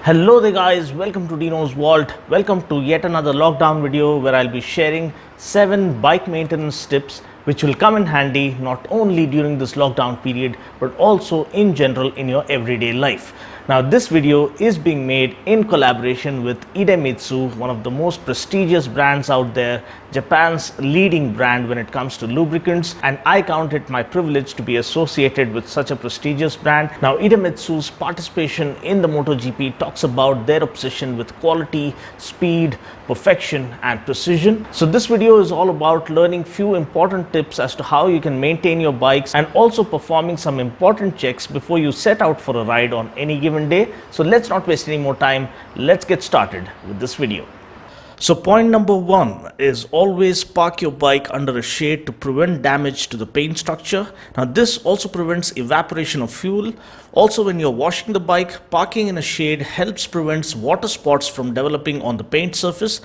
Hello there guys, welcome to Dinos Vault. Welcome to yet another lockdown video where I'll be sharing 7 bike maintenance tips which will come in handy not only during this lockdown period but also in general in your everyday life. Now this video is being made in collaboration with Idemitsu, one of the most prestigious brands out there, Japan's leading brand when it comes to lubricants, and I count it my privilege to be associated with such a prestigious brand. Now Idemitsu's participation in the MotoGP talks about their obsession with quality, speed, perfection and precision. So this video is all about learning few important tips as to how you can maintain your bikes and also performing some important checks before you set out for a ride on any given day. So let's not waste any more time. Let's get started with this video. So point number 1 is always park your bike under a shade to prevent damage to the paint structure. Now this also prevents evaporation of fuel. Also, when you're washing the bike, parking in a shade helps prevent water spots from developing on the paint surface.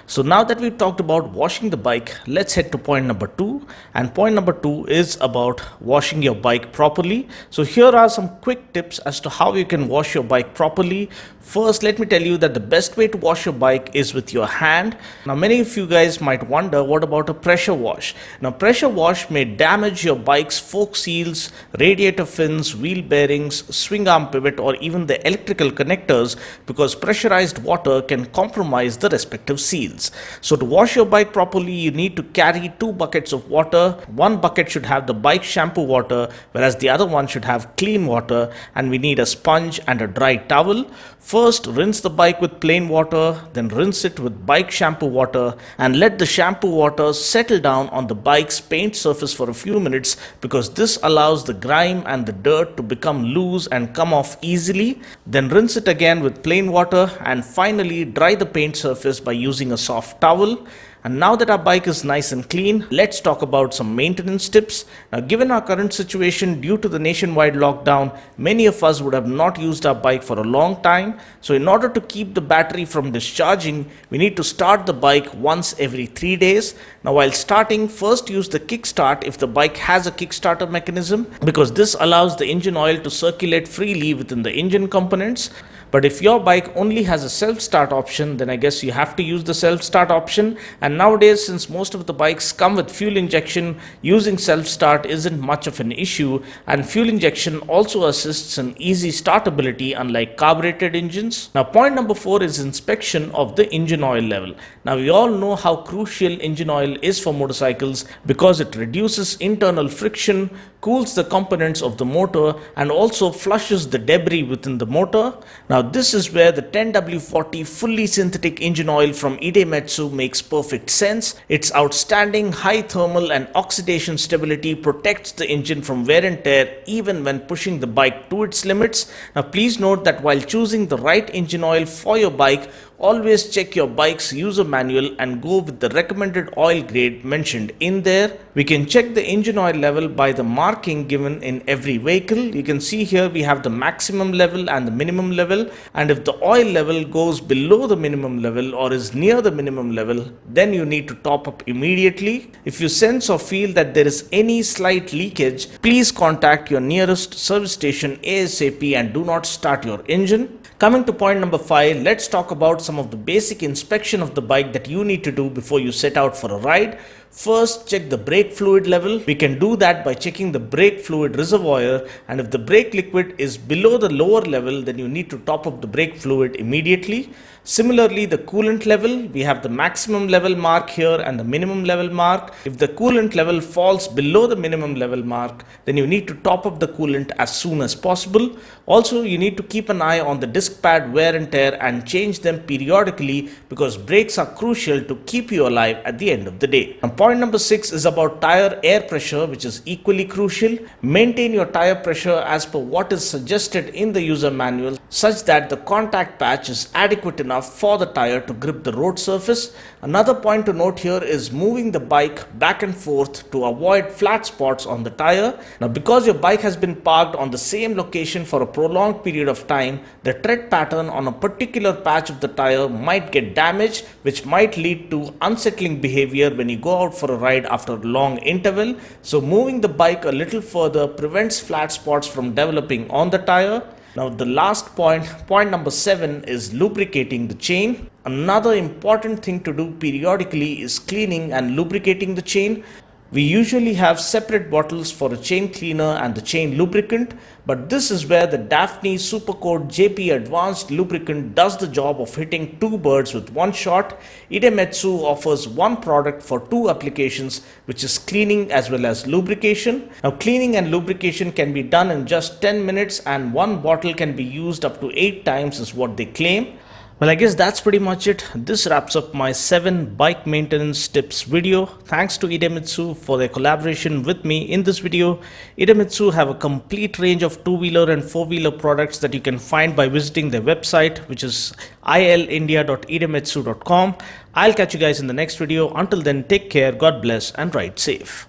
So now that we've talked about washing the bike, let's head to point number 2. And point number 2 is about washing your bike properly. So here are some quick tips as to how you can wash your bike properly. First, let me tell you that the best way to wash your bike is with your hand. Now many of you guys might wonder, what about a pressure wash? Now pressure wash may damage your bike's fork seals, radiator fins, wheel bearings, swing arm pivot or even the electrical connectors, because pressurized water can compromise the respective seals. So to wash your bike properly, you need to carry 2 buckets of water. One bucket should have the bike shampoo water, whereas the other one should have clean water, and we need a sponge and a dry towel. First, rinse the bike with plain water, then rinse it with bike shampoo water and let the shampoo water settle down on the bike's paint surface for a few minutes, because this allows the grime and the dirt to become loose and come off easily. Then rinse it again with plain water and finally dry the paint surface by using a soft towel. And now that our bike is nice and clean, let's talk about some maintenance tips. Now, given our current situation due to the nationwide lockdown, many of us would have not used our bike for a long time. So in order to keep the battery from discharging, we need to start the bike once every 3 days. Now while starting, first use the kickstart if the bike has a kickstarter mechanism, because this allows the engine oil to circulate freely within the engine components. But if your bike only has a self-start option, then I guess you have to use the self-start option. And nowadays, since most of the bikes come with fuel injection, using self-start isn't much of an issue. And fuel injection also assists in easy startability, unlike carbureted engines. Now point number 4 is inspection of the engine oil level. Now we all know how crucial engine oil is for motorcycles, because it reduces internal friction, cools the components of the motor and also flushes the debris within the motor. Now this is where the 10W40 fully synthetic engine oil from Idemitsu makes perfect sense. Its outstanding high thermal and oxidation stability protects the engine from wear and tear even when pushing the bike to its limits. Now please note that while choosing the right engine oil for your bike, always check your bike's user manual and go with the recommended oil grade mentioned in there. We can check the engine oil level by the marking given in every vehicle. You can see here we have the maximum level and the minimum level, and if the oil level goes below the minimum level or is near the minimum level, then you need to top up immediately. If you sense or feel that there is any slight leakage, please contact your nearest service station ASAP and do not start your engine. Coming to point number 5, let's talk about some of the basic inspection of the bike that you need to do before you set out for a ride. First, check the brake fluid level. We can do that by checking the brake fluid reservoir, and if the brake liquid is below the lower level, then you need to top up the brake fluid immediately. Similarly, the coolant level, we have the maximum level mark here and the minimum level mark. If the coolant level falls below the minimum level mark, then you need to top up the coolant as soon as possible. Also, you need to keep an eye on the disc pad wear and tear and change them periodically, because brakes are crucial to keep you alive at the end of the day. And point number 6 is about tire air pressure, which is equally crucial. Maintain your tire pressure as per what is suggested in the user manual, such that the contact patch is adequate enough for the tire to grip the road surface. Another point to note here is moving the bike back and forth to avoid flat spots on the tire. Now because your bike has been parked on the same location for a prolonged period of time, the tread pattern on a particular patch of the tire might get damaged, which might lead to unsettling behavior when you go out for a ride after a long interval. So moving the bike a little further prevents flat spots from developing on the tire. Now the last point number 7, is lubricating the chain. Another important thing to do periodically is cleaning and lubricating the chain. We usually have separate bottles for a chain cleaner and the chain lubricant, but this is where the Daphne Supercoat JP Advanced Lubricant does the job of hitting two birds with one shot. Idemitsu offers one product for two applications, which is cleaning as well as lubrication. Now cleaning and lubrication can be done in just 10 minutes and one bottle can be used up to 8 times is what they claim. Well, I guess that's pretty much it. This wraps up my 7 bike maintenance tips video. Thanks to Idemitsu for their collaboration with me in this video. Idemitsu have a complete range of two-wheeler and four-wheeler products that you can find by visiting their website, which is ilindia.idemitsu.com. I'll catch you guys in the next video. Until then, take care, God bless, and ride safe.